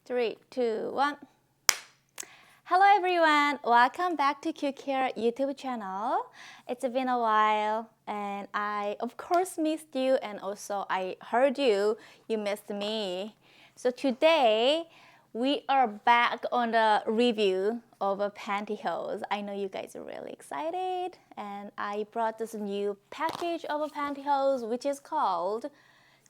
3, 2, 1. Hello everyone, welcome back to Q Care YouTube channel. It's been a while and I of course missed you, and also I heard you missed me. So today we are back on the review of a pantyhose. I know you guys are really excited, and I brought this new package of a pantyhose which is called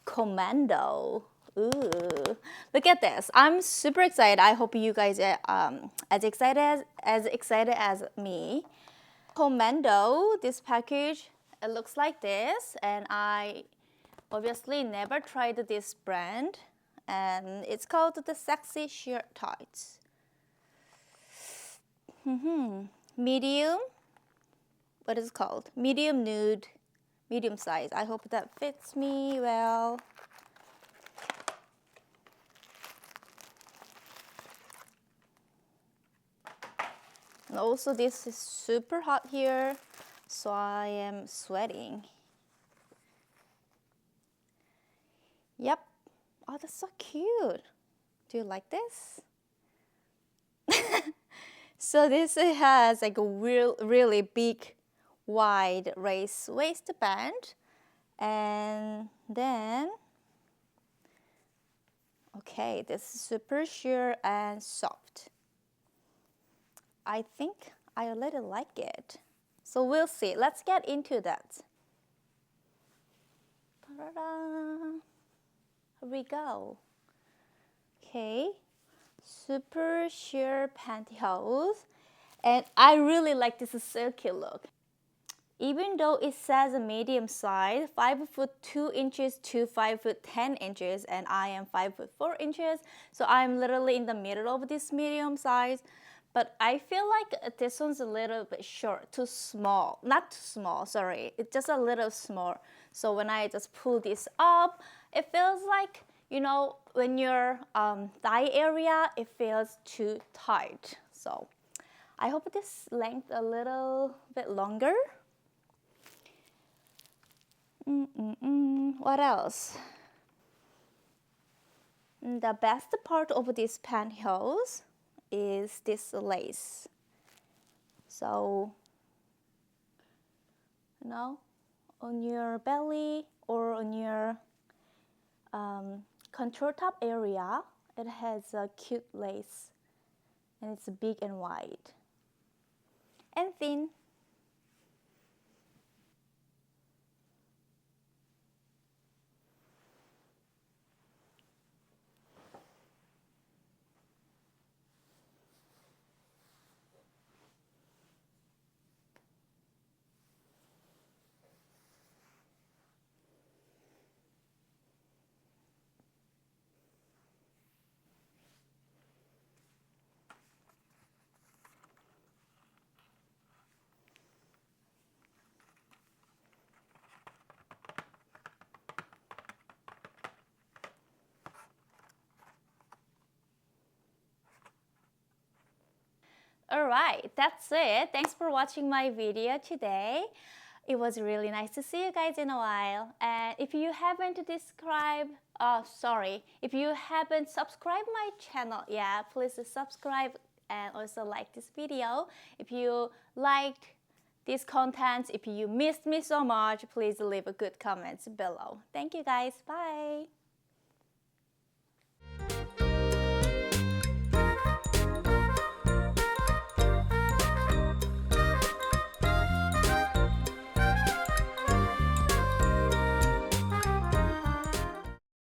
Commando. Ooh, look at this. I'm super excited. I hope you guys are as excited as me. Commando, this package, it looks like this, and I obviously never tried this brand, and it's called the Sexy Sheer Tights. Medium, what is it called? Medium nude, medium size. I hope that fits me well. And also this is super hot here, so I am sweating. Yep. Oh, that's so cute. Do you like this? So this has like a really big, wide lace waistband, and then okay, this is super sheer and soft. I think I really like it. So we'll see. Let's get into that. Ta-da! Here we go. Okay, super sheer pantyhose. And I really like this silky look. Even though it says a medium size, 5 foot 2 inches to 5 foot 10 inches, and I am 5 foot 4 inches, so I'm literally in the middle of this medium size. But I feel like this one's a little bit short, too small. Not too small, sorry. It's just a little small. So when I just pull this up, it feels like, you know, when your thigh area, it feels too tight. So I hope this length a little bit longer. What else? The best part of this pantyhose is this lace. So, you know, on your belly or on your contour top area, it has a cute lace, and it's big and wide and thin. Alright, that's it. Thanks for watching my video today. It was really nice to see you guys in a while. And if you haven't subscribed my channel yet, please subscribe and also like this video. If you liked this content, if you missed me so much, please leave a good comments below. Thank you guys. Bye.